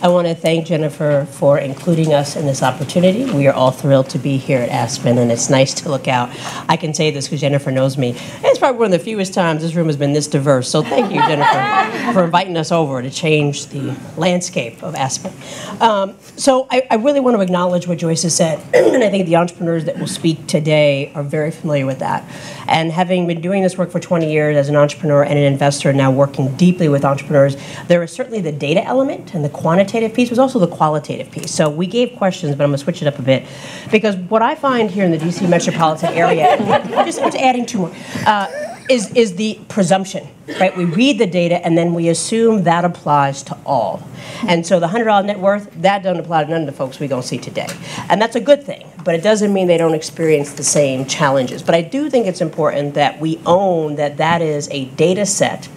I want to thank Jennifer for including us in this opportunity. We are all thrilled to be here at Aspen, and it's nice to look out. I can say this because Jennifer knows me. It's probably one of the fewest times this room has been this diverse, so thank you, Jennifer, for inviting us over to change the landscape of Aspen. So I really want to acknowledge what Joyce has said, and I think the entrepreneurs that will speak today are very familiar with that. And having been doing this work for 20 years as an entrepreneur and an investor, now working deeply with entrepreneurs, there is certainly the data element and the quantitative piece, was also the qualitative piece. So we gave questions, but I'm going to switch it up a bit, because what I find here in the DC metropolitan area, just adding two more, is the presumption, right? We read the data and then we assume that applies to all. And so the $100 net worth, that doesn't apply to none of the folks we're going to see today. And that's a good thing, but it doesn't mean they don't experience the same challenges. But I do think it's important that we own that that is a data set,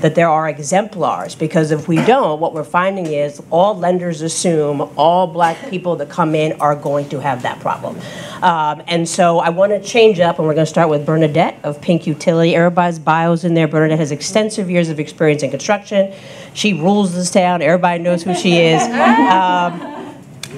that there are exemplars, because if we don't, what we're finding is all lenders assume all black people that come in are going to have that problem. And so I want to change up, and we're going to start with Bernadette of Pink Utility. Everybody's bio's in there. Bernadette has extensive years of experience in construction. She rules this town. Everybody knows who she is.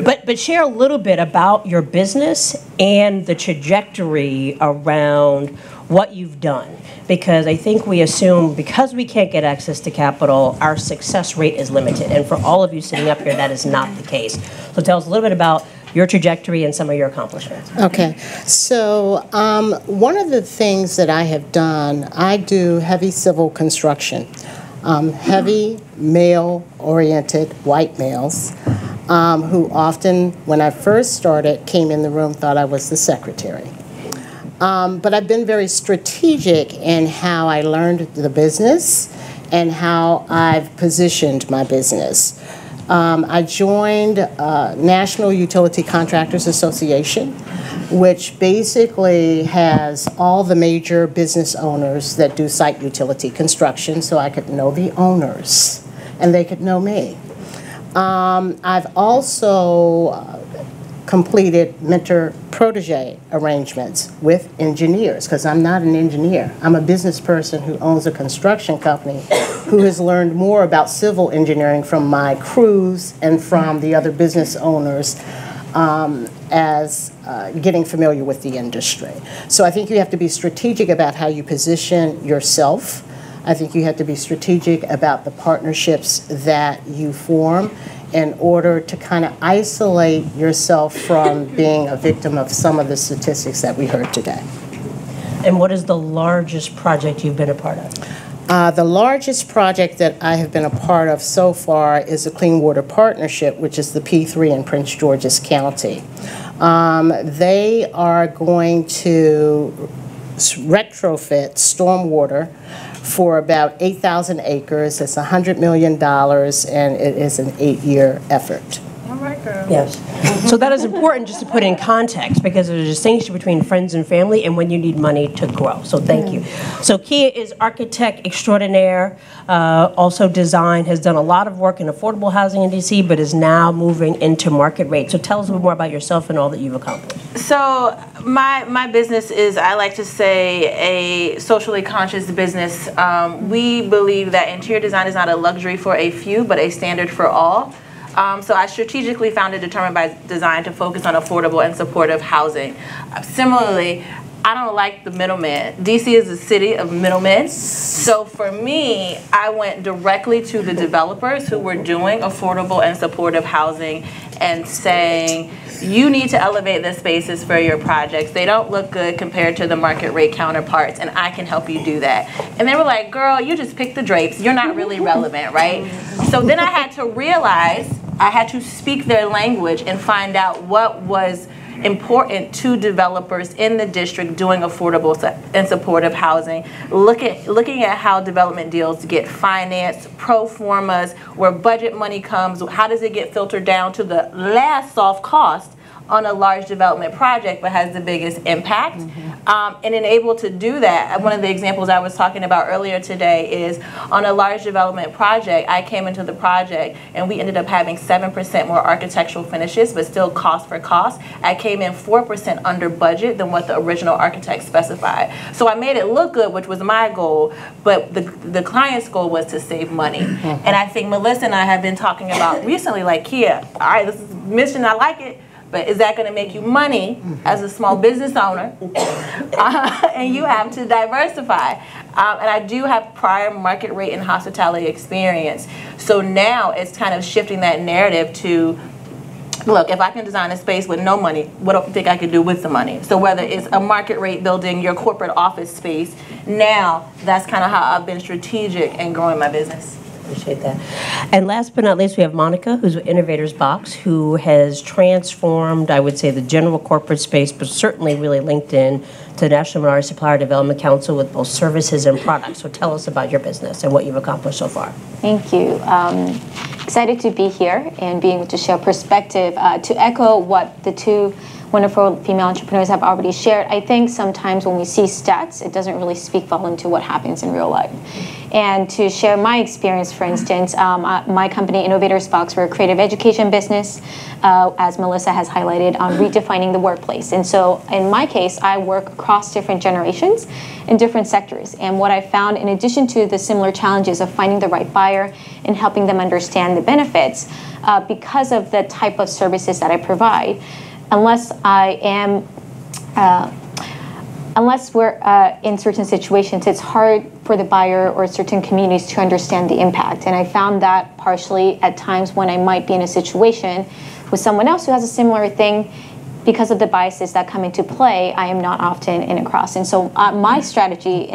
But share a little bit about your business and the trajectory around what you've done. Because I think we assume because we can't get access to capital, our success rate is limited. And for all of you sitting up here, that is not the case. So tell us a little bit about your trajectory and some of your accomplishments. Okay. So one of the things that I have done, I do heavy civil construction. Heavy male-oriented white males who often, when I first started, came in the room, thought I was the secretary. But I've been very strategic in how I learned the business and how I've positioned my business. I joined National Utility Contractors Association, which basically has all the major business owners that do site utility construction, so I could know the owners and they could know me. I've also completed mentor-protege arrangements with engineers, because I'm not an engineer. I'm a business person who owns a construction company who has learned more about civil engineering from my crews and from the other business owners as getting familiar with the industry. So I think you have to be strategic about how you position yourself. I think you have to be strategic about the partnerships that you form in order to kind of isolate yourself from being a victim of some of the statistics that we heard today. And what is the largest project you've been a part of? The largest project that I have been a part of so far is the Clean Water Partnership, which is the P3 in Prince George's County. They are going to retrofit stormwater for about 8,000 acres. It's $100 million, and it is an 8-year effort. All right, girl. Yes. So that is important just to put in context, because there's a distinction between friends and family and when you need money to grow. So thank you. So Kia is architect extraordinaire, also design, has done a lot of work in affordable housing in DC, but is now moving into market rate. So tell us a little more about yourself and all that you've accomplished. So my business is, I like to say, a socially conscious business. We believe that interior design is not a luxury for a few, but a standard for all. So I strategically founded Determined by Design to focus on affordable and supportive housing. Similarly, I don't like the middleman. DC is a city of middlemen. So for me, I went directly to the developers who were doing affordable and supportive housing and saying, you need to elevate the spaces for your projects. They don't look good compared to the market rate counterparts, and I can help you do that. And they were like, girl, you just picked the drapes. You're not really relevant, right? So then I had to realize I had to speak their language and find out what was important to developers in the district doing affordable and supportive housing, looking at how development deals get financed, pro formas, where budget money comes, how does it get filtered down to the last soft cost on a large development project, but has the biggest impact. And then able to do that, one of the examples I was talking about earlier today is on a large development project, I came into the project and we ended up having 7% more architectural finishes, but still cost for cost. I came in 4% under budget than what the original architect specified. So I made it look good, which was my goal, but the client's goal was to save money. And I think Melissa and I have been talking about recently, like, Kia, all right, this is mission, I like it, but is that going to make you money as a small business owner? And you have to diversify. And I do have prior market rate and hospitality experience. So now it's kind of shifting that narrative to, look, if I can design a space with no money, what do you think I could do with the money? So whether it's a market rate building, your corporate office space, now that's kind of how I've been strategic in growing my business. Appreciate that. And last but not least, we have Monica, who's with InnovatorsBox, who has transformed, I would say, the general corporate space, but certainly really linked in to the National Minority Supplier Development Council with both services and products. So tell us about your business and what you've accomplished so far. Thank you. Excited to be here and being able to share perspective. To echo what the two wonderful female entrepreneurs have already shared, I think sometimes when we see stats, it doesn't really speak volume to what happens in real life. And to share my experience, for instance, my company, InnovatorsBox, we're a creative education business, as Melissa has highlighted, on redefining the workplace. And so in my case, I work across different generations in different sectors. And what I found, in addition to the similar challenges of finding the right buyer and helping them understand the benefits, because of the type of services that I provide, unless we're in certain situations, it's hard for the buyer or certain communities to understand the impact. And I found that partially at times when I might be in a situation with someone else who has a similar thing, because of the biases that come into play, I am not often in across. And so my strategy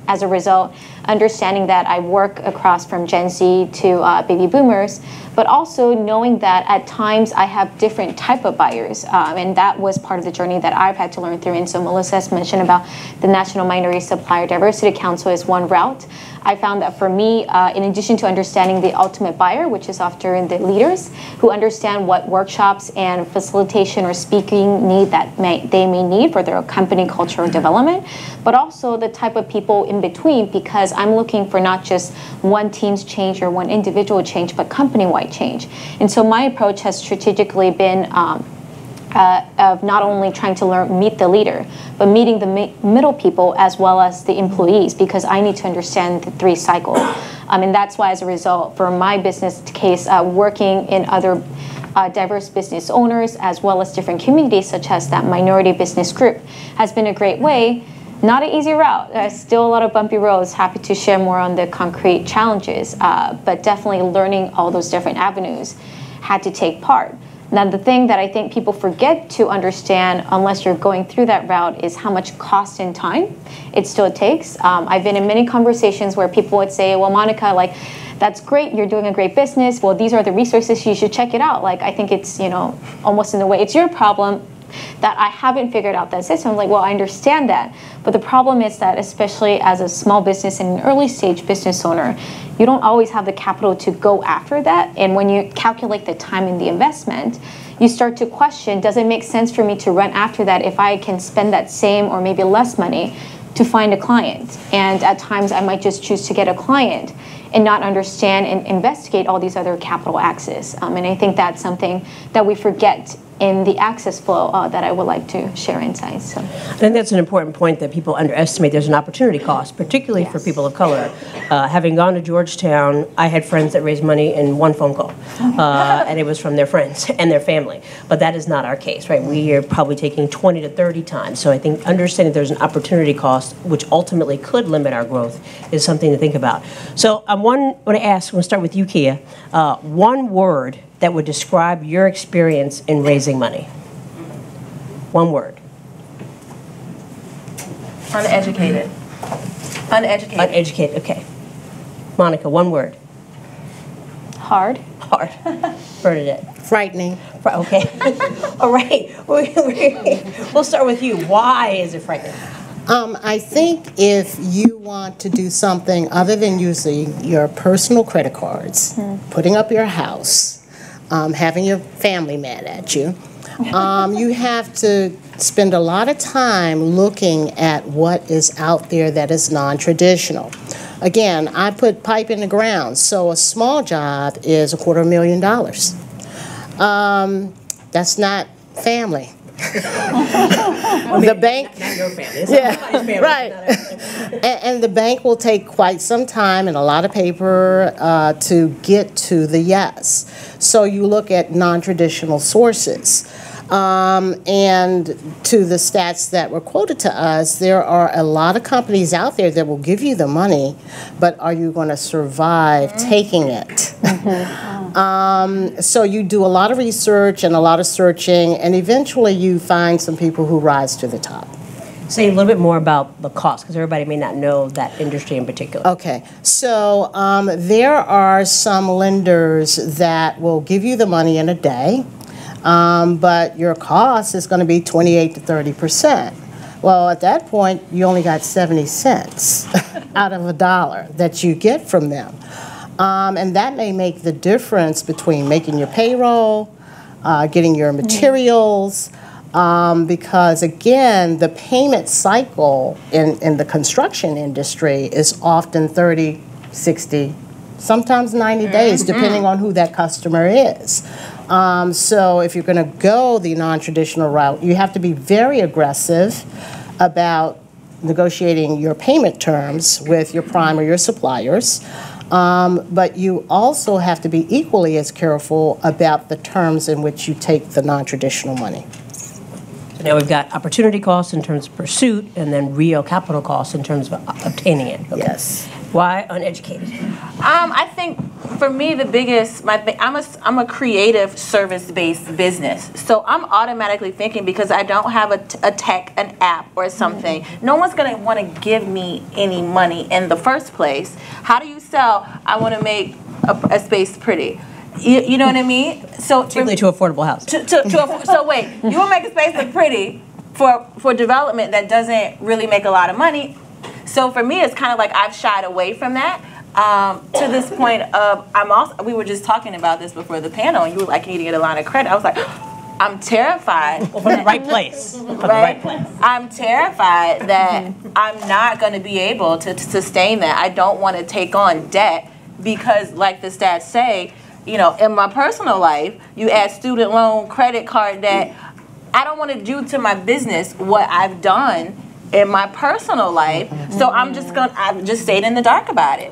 as a result, understanding that I work across from Gen Z to baby boomers, but also knowing that at times I have different type of buyers. And that was part of the journey that I've had to learn through. And so Melissa has mentioned about the National Minority Supplier Diversity Council as one route. I found that for me, in addition to understanding the ultimate buyer, which is often the leaders who understand what workshops and facilitation or speaking need that they may need for their company cultural development, but also the type of people in between, because I'm looking for not just one team's change or one individual change, but company-wide change. And so my approach has strategically been of not only trying to meet the leader, but meeting the middle people as well as the employees, because I need to understand the three cycle. And that's why, as a result, for my business case, working in other diverse business owners as well as different communities, such as that minority business group, has been a great way. Not an easy route. Still a lot of bumpy roads. Happy to share more on the concrete challenges, but definitely learning all those different avenues had to take part. Now, the thing that I think people forget to understand, unless you're going through that route, is how much cost and time it still takes. I've been in many conversations where people would say, well, Monica, like, that's great, you're doing a great business. Well, these are the resources, you should check it out. Like, I think it's, almost in a way, it's your problem that I haven't figured out that system. I'm like, well, I understand that. But the problem is that, especially as a small business and an early stage business owner, you don't always have the capital to go after that. And when you calculate the time and the investment, you start to question, does it make sense for me to run after that if I can spend that same or maybe less money to find a client? And at times I might just choose to get a client and not understand and investigate all these other capital access. And I think that's something that we forget in the access flow that I would like to share insights. So. I think that's an important point that people underestimate. There's an opportunity cost, particularly for people of color. Having gone to Georgetown, I had friends that raised money in one phone call, and it was from their friends and their family. But that is not our case, right? We are probably taking 20 to 30 times. So I think understanding there's an opportunity cost, which ultimately could limit our growth, is something to think about. So I want to ask, we'll start with you, Kia, one word that would describe your experience in raising money. One word. Uneducated. Uneducated. Uneducated, okay. Monica, one word. Hard. Hard. Bernadette. Frightening. Okay. All right. We'll start with you. Why is it frightening? I think if you want to do something other than using your personal credit cards, putting up your house, having your family mad at you, You have to spend a lot of time looking at what is out there that is non-traditional. Again, I put pipe in the ground, so a small job is $250,000. That's not family. The bank, not your family. It's yeah, somebody's family. right. And the bank will take quite some time and a lot of paper to get to the yes. So you look at non-traditional sources. And to the stats that were quoted to us, there are a lot of companies out there that will give you the money, but are you going to survive taking it? So you do a lot of research and a lot of searching, and eventually you find some people who rise to the top. Say a little bit more about the cost, because everybody may not know that industry in particular. Okay, so there are some lenders that will give you the money in a day. But your cost is going to be 28 to 30%. Well, at that point, you only got 70 cents out of $1 that you get from them. And that may make the difference between making your payroll, getting your materials, because again, the payment cycle in the construction industry is often 30, 60, sometimes 90 days, depending on who that customer is. So if you're going to go the non-traditional route, you have to be very aggressive about negotiating your payment terms with your prime or your suppliers. But you also have to be equally as careful about the terms in which you take the non-traditional money. So now we've got opportunity costs in terms of pursuit, and then real capital costs in terms of obtaining it. Okay. Yes. Why uneducated? I think for me the biggest, I'm a creative service-based business, so I'm automatically thinking, because I don't have an app or something, no one's going to want to give me any money in the first place. How do you sell, I want to make a space pretty? You know what I mean? So Particularly to affordable housing. So wait, you will make a space look pretty for development that doesn't really make a lot of money. So for me, it's kind of like I've shied away from that. To this point of, we were just talking about this before the panel, and you were like, you need to get a line of credit. I was like, I'm terrified. Well, from the right place. From the right place. I'm terrified that I'm not going to be able to sustain that. I don't want to take on debt because, like the stats say, you know, in my personal life, you add student loan, credit card debt. I don't want to do to my business what I've done in my personal life, so I've just stayed in the dark about it.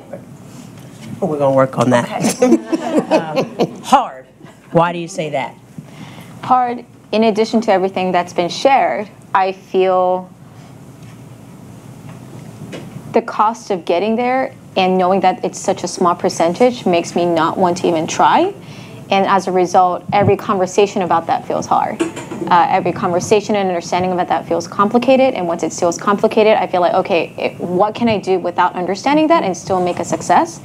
We're going to work on that. Okay. Hard. Why do you say that? Hard, in addition to everything that's been shared, I feel the cost of getting there and knowing that it's such a small percentage makes me not want to even try. And as a result, every conversation about that feels hard. Every conversation and understanding about that feels complicated. And once it feels complicated, I feel like, okay, what can I do without understanding that and still make a success?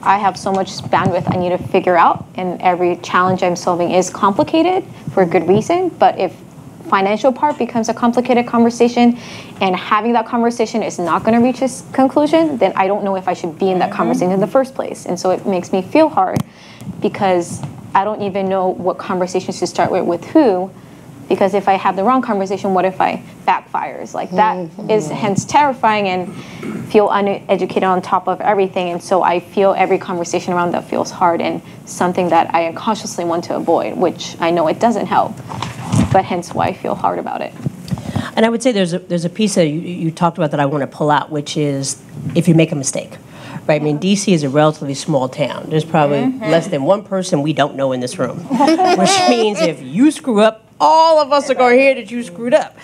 I have so much bandwidth I need to figure out, and every challenge I'm solving is complicated for a good reason. But if financial part becomes a complicated conversation and having that conversation is not going to reach its conclusion, then I don't know if I should be in that conversation in the first place. And so it makes me feel hard because I don't even know what conversations to start with who, because if I have the wrong conversation, what if I backfires? Like that is hence terrifying and feel uneducated on top of everything. And so I feel every conversation around that feels hard and something that I consciously want to avoid, which I know it doesn't help, but hence why I feel hard about it. And I would say there's a piece that you talked about that I want to pull out, which is if you make a mistake. Right, I mean, D.C. is a relatively small town. There's probably less than one person we don't know in this room, which means if you screw up, all of us are going to hear that you screwed up.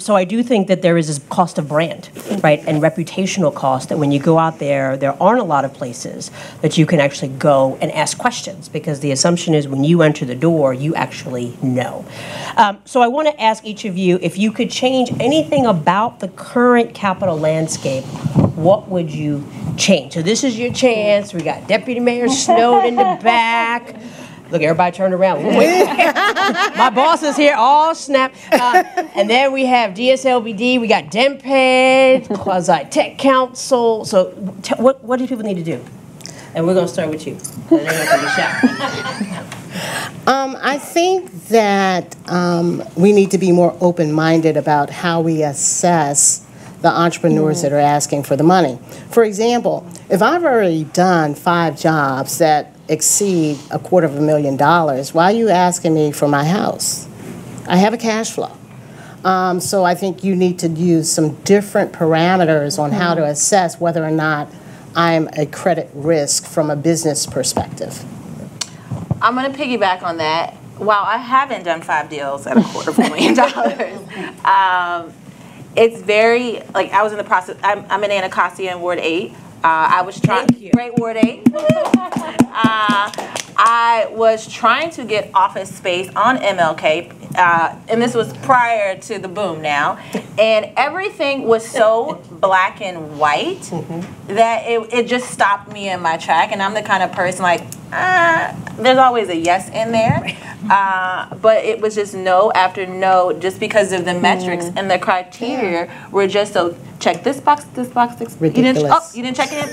So I do think that there is this cost of brand, right, and reputational cost, that when you go out there, there aren't a lot of places that you can actually go and ask questions, because the assumption is when you enter the door, you actually know. So I want to ask each of you, if you could change anything about the current capital landscape, what would you change? So this is your chance. We got Deputy Mayor Snowden in the back. Look, everybody turned around. My boss is here, all snap. And then we have DSLBD, we got DEMPED, Quasi-Tech Council. So what do people need to do? And we're going to start with you. And then I'm going to be shocked. I think that we need to be more open-minded about how we assess the entrepreneurs that are asking for the money. For example, if I've already done 5 jobs that exceed $250,000, why are you asking me for my house? I have a cash flow. So I think you need to use some different parameters on how to assess whether or not I'm a credit risk from a business perspective. I'm going to piggyback on that. While I haven't done 5 deals at $250,000, it's very, like, I was in the process, I'm in Anacostia in Ward 8. I was trying, great Ward 8. I was trying to get office space on MLK, and this was prior to the boom now, and everything was so black and white that it just stopped me in my track, and I'm the kind of person like, there's always a yes in there, but it was just no after no, just because of the metrics and the criteria were just so, check this box, this box, this, ridiculous. You didn't check it?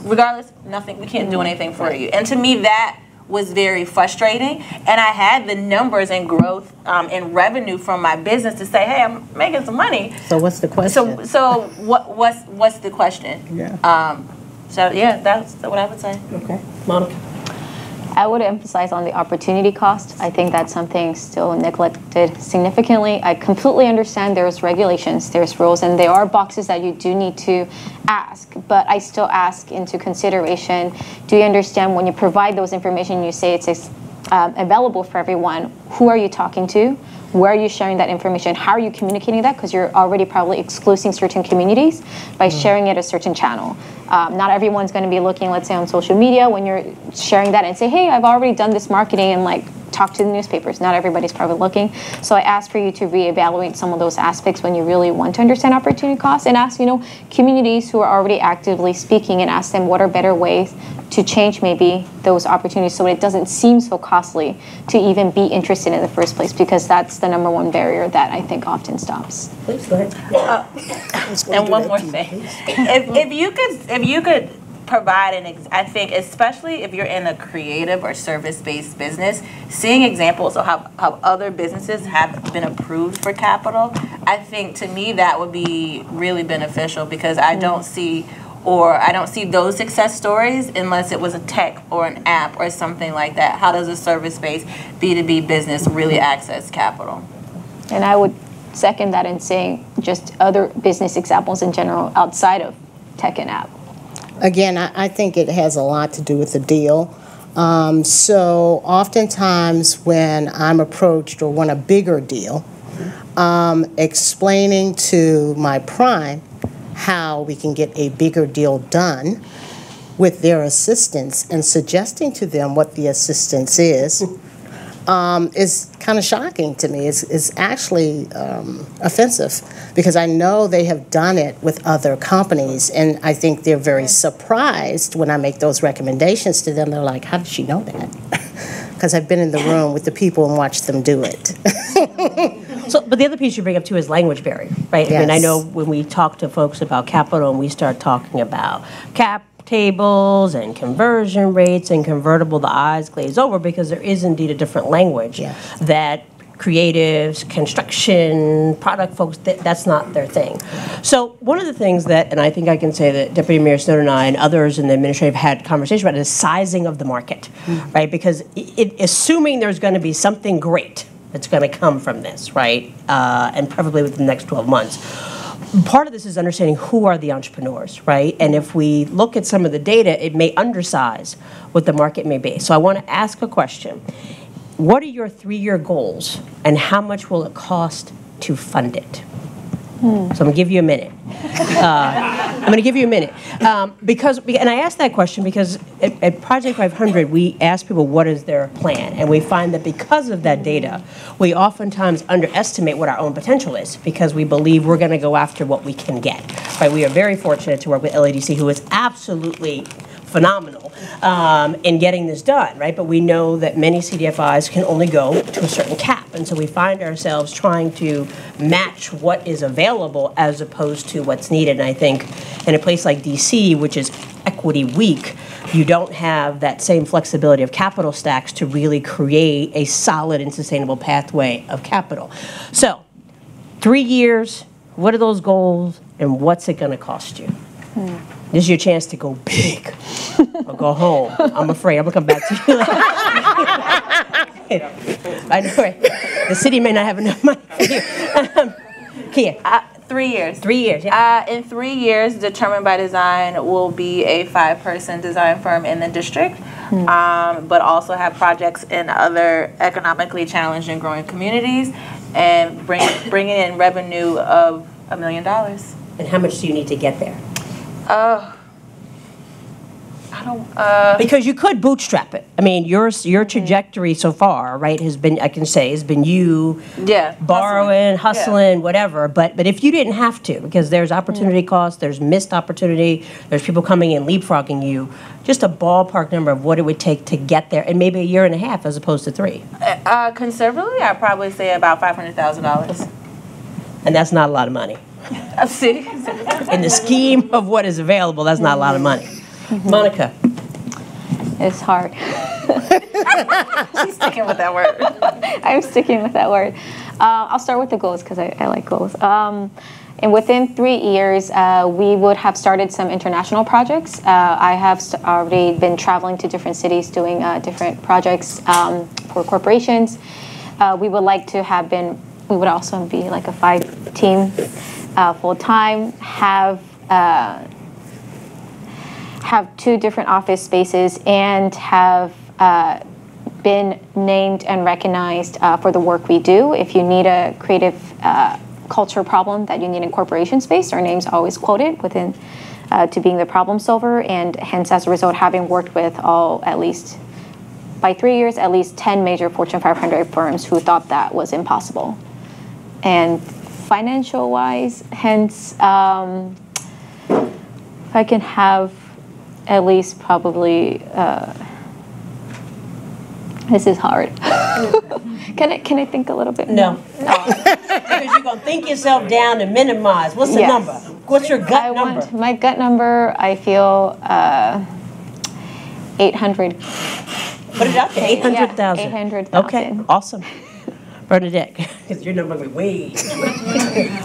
Regardless, nothing, we can't do anything for you. And to me, that was very frustrating, and I had the numbers and growth and revenue from my business to say, hey, I'm making some money. So what's the question? So what's the question? Yeah. So yeah, that's what I would say. Okay, Monica. I would emphasize on the opportunity cost. I think that's something still neglected significantly. I completely understand there's regulations, there's rules, and there are boxes that you do need to ask, but I still ask into consideration, do you understand when you provide those information, you say it's available for everyone, who are you talking to? Where are you sharing that information? How are you communicating that? Because you're already probably excluding certain communities by sharing it a certain channel. Not everyone's going to be looking, let's say, on social media when you're sharing that and say, hey, I've already done this marketing and like talk to the newspapers. Not everybody's probably looking. So I ask for you to reevaluate some of those aspects when you really want to understand opportunity costs, and ask, communities who are already actively speaking, and ask them what are better ways to change maybe those opportunities so it doesn't seem so costly to even be interested in the first place, because that's the #1 barrier that I think often stops. Please, go ahead. And one more thing. If you could provide I think especially if you're in a creative or service-based business, seeing examples of how other businesses have been approved for capital, I think to me that would be really beneficial, because I don't see those success stories unless it was a tech or an app or something like that. How does a service-based B2B business really access capital? And I would second that in saying just other business examples in general outside of tech and app. Again, I think it has a lot to do with the deal. So oftentimes when I'm approached or want a bigger deal, explaining to my prime how we can get a bigger deal done with their assistance and suggesting to them what the assistance is kind of shocking to me. It's actually offensive, because I know they have done it with other companies, and I think they're very surprised when I make those recommendations to them. They're like, how did she know that? Because I've been in the room with the people and watched them do it. But the other piece you bring up too is language barrier, right? Yes. I mean, I know when we talk to folks about capital and we start talking about cap tables and conversion rates and convertible, the eyes glaze over, because there is indeed a different language that creatives, construction, product folks, that's not their thing. So one of the things that, and I think I can say that Deputy Mayor Snowden and I and others in the administrative had conversation about, is sizing of the market, right? Because assuming there's going to be something great that's going to come from this, right? And probably within the next 12 months. Part of this is understanding who are the entrepreneurs, right? And if we look at some of the data, it may undersize what the market may be. So I want to ask a question. What are your 3-year goals, and how much will it cost to fund it? So I'm going to give you a minute. And I asked that question because at Project 500, we ask people what is their plan, and we find that because of that data, we oftentimes underestimate what our own potential is, because we believe we're going to go after what we can get. Right? We are very fortunate to work with LADC, who is absolutely phenomenal in getting this done, right? But we know that many CDFIs can only go to a certain cap, and so we find ourselves trying to match what is available as opposed to what's needed. And I think in a place like DC, which is equity weak, you don't have that same flexibility of capital stacks to really create a solid and sustainable pathway of capital. So, 3 years, what are those goals, and what's it going to cost you? This is your chance to go big or go home. I'm afraid I'm going to come back to you. I know, right? The city may not have enough money for you. Kia? 3 years. 3 years, yeah. In 3 years, Determined by Design will be a 5-person design firm in the district, but also have projects in other economically challenged and growing communities, and bringing in revenue of $1 million. And how much do you need to get there? I don't. Because you could bootstrap it. I mean, your trajectory so far, right, has been, I can say, has been you borrowing, hustling, whatever. But if you didn't have to, because there's opportunity cost, there's missed opportunity, there's people coming in leapfrogging you, just a ballpark number of what it would take to get there, and maybe a year and a half as opposed to 3. Conservatively, I'd probably say about $500,000. And that's not a lot of money. See? In the scheme of what is available, that's not a lot of money. Monica. It's hard. She's sticking with that word. I'm sticking with that word. I'll start with the goals because I like goals. And within 3 years, we would have started some international projects. I have already been traveling to different cities doing different projects for corporations. We would like to have been, we would also be like a 5-team full-time, have 2 different office spaces, and have been named and recognized for the work we do. If you need a creative culture problem that you need in corporation space, our name's always quoted within to being the problem solver, and hence as a result having worked with at least by 3 years, at least 10 major Fortune 500 firms who thought that was impossible. And financial wise, hence if I can have at least probably, this is hard. Can I think a little bit more? No. Because you're going to think yourself down and minimize. What's the number? What's your gut number? My gut number, I feel 800. Put it out there, 800,000. 800,000. Okay, awesome. Bernadette, because your number will be way.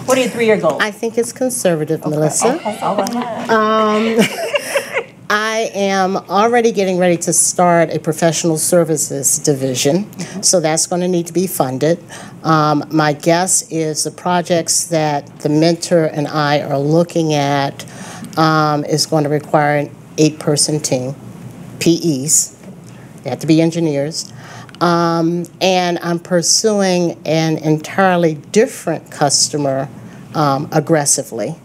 What are your 3-year goals? I think it's conservative, Melissa. Okay, all right. I am already getting ready to start a professional services division, so that's going to need to be funded. My guess is the projects that the mentor and I are looking at is going to require an 8-person team, PEs. They have to be engineers. And I'm pursuing an entirely different customer aggressively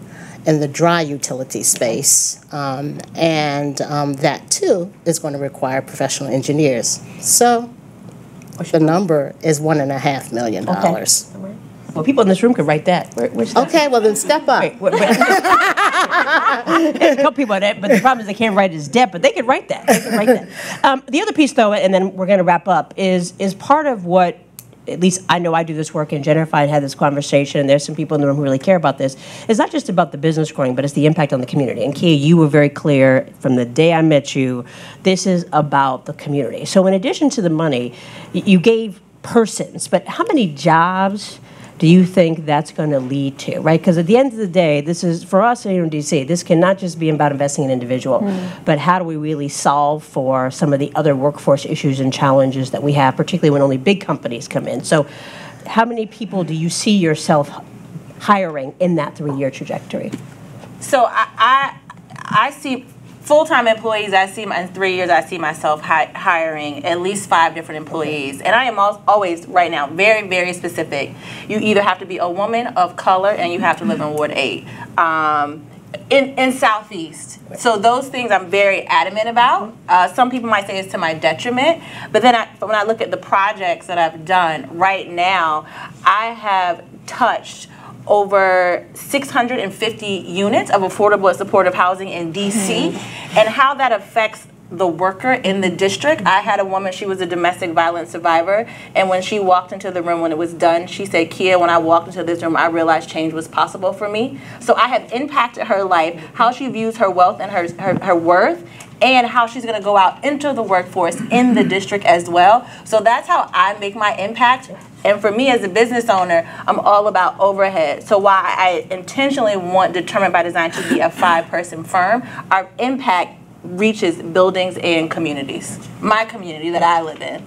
in the dry utility space. That too is going to require professional engineers. So the number is $1.5 million. Okay. Well, people in this room could write that. Okay, well then step up. Wait. There's a couple people that, but the problem is they can't write his debt, but they could write that. The other piece, though, and then we're going to wrap up, is part of what, at least I know I do this work, and Jennifer and I had this conversation, and there's some people in the room who really care about this. It's not just about the business growing, but it's the impact on the community. And Kia, you were very clear from the day I met you, this is about the community. So in addition to the money, you gave persons, but how many jobs do you think that's going to lead to, right? Because at the end of the day, this is, for us here in DC, this cannot just be about investing in an individual, but how do we really solve for some of the other workforce issues and challenges that we have, particularly when only big companies come in. So how many people do you see yourself hiring in that 3-year trajectory? So I see full-time employees. In 3 years, I see myself hiring at least 5 different employees. And I am always, right now, very, very specific. You either have to be a woman of color and you have to live in Ward 8 in Southeast. So those things I'm very adamant about. Some people might say it's to my detriment. But then when I look at the projects that I've done right now, I have touched over 650 units of affordable and supportive housing in DC, and how that affects the worker in the district. I had a woman, she was a domestic violence survivor, and when she walked into the room when it was done, she said, Kia, when I walked into this room, I realized change was possible for me. So I have impacted her life, how she views her wealth and her worth, and how she's gonna go out into the workforce in the district as well. So that's how I make my impact. And for me as a business owner, I'm all about overhead. So while I intentionally want Determined by Design to be a 5-person firm, our impact reaches buildings and communities. My community that I live in.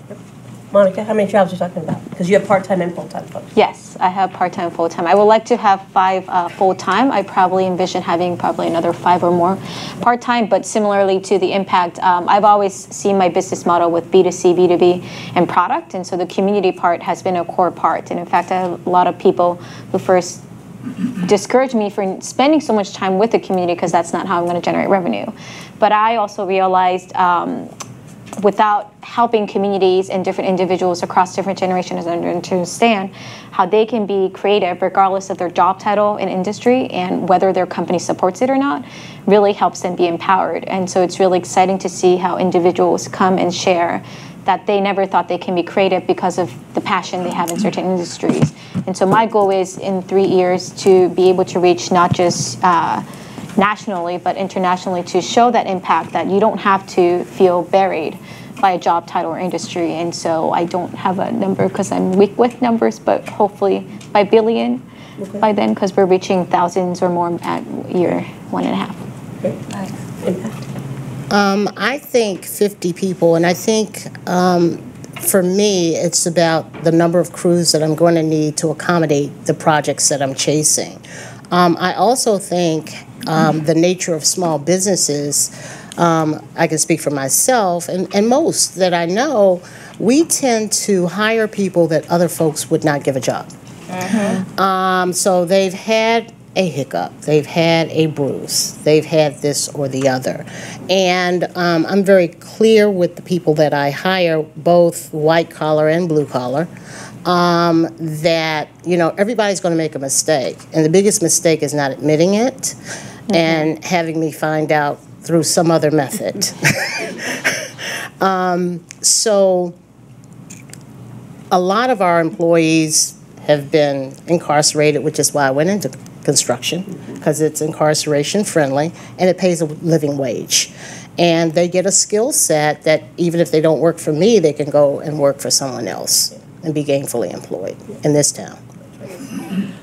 Monica, how many jobs are you talking about? Because you have part-time and full-time folks. Yes, I have part-time and full-time. I would like to have 5 full-time. I probably envision having probably another 5 or more part-time, but similarly to the impact, I've always seen my business model with B2C, B2B, and product, and so the community part has been a core part. And in fact, I have a lot of people who first discouraged me for spending so much time with the community because that's not how I'm going to generate revenue. But I also realized without helping communities and different individuals across different generations understand how they can be creative regardless of their job title and industry and whether their company supports it or not, really helps them be empowered. And so it's really exciting to see how individuals come and share that they never thought they can be creative because of the passion they have in certain industries. And so my goal is in 3 years to be able to reach not just nationally, but internationally, to show that impact, that you don't have to feel buried by a job title or industry. And so I don't have a number because I'm weak with numbers, but hopefully by billion by then, because we're reaching thousands or more at year 1.5. Great. Nice. Impact. I think 50 people, and I think for me, it's about the number of crews that I'm going to need to accommodate the projects that I'm chasing. I also think the nature of small businesses, I can speak for myself, and most that I know, we tend to hire people that other folks would not give a job. So they've had a hiccup, they've had a bruise, they've had this or the other. And I'm very clear with the people that I hire, both white collar and blue collar, that, you know, everybody's going to make a mistake. And the biggest mistake is not admitting it and having me find out through some other method. So a lot of our employees have been incarcerated, which is why I went into construction, because it's incarceration friendly and it pays a living wage. And they get a skill set that even if they don't work for me, they can go and work for someone else and be gainfully employed in this town.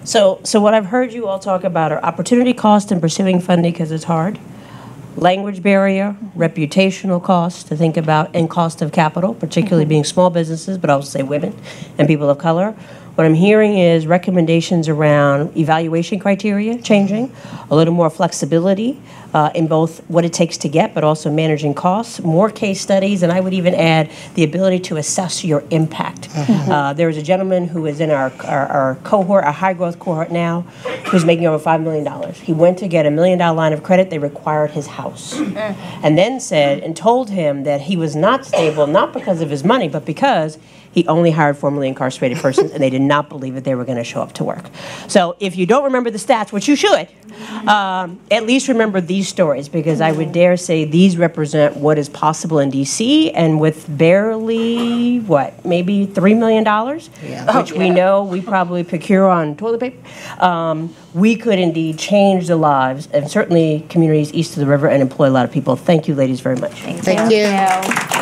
So what I've heard you all talk about are opportunity cost in pursuing funding because it's hard, language barrier, reputational cost to think about, and cost of capital, particularly being small businesses, but I also say women and people of color. What I'm hearing is recommendations around evaluation criteria changing, a little more flexibility in both what it takes to get, but also managing costs, more case studies, and I would even add the ability to assess your impact. There was a gentleman who is in our cohort, our high growth cohort now, who's making over $5 million. He went to get a $1 million line of credit. They required his house. And then said and told him that he was not stable, not because of his money, but because he only hired formerly incarcerated persons, and they did not believe that they were going to show up to work. So if you don't remember the stats, which you should, at least remember these stories, because I would dare say these represent what is possible in D.C., and with barely, what, maybe $3 million, which we know we probably procure on toilet paper, we could indeed change the lives, and certainly communities east of the river, and employ a lot of people. Thank you, ladies, very much. Thank you.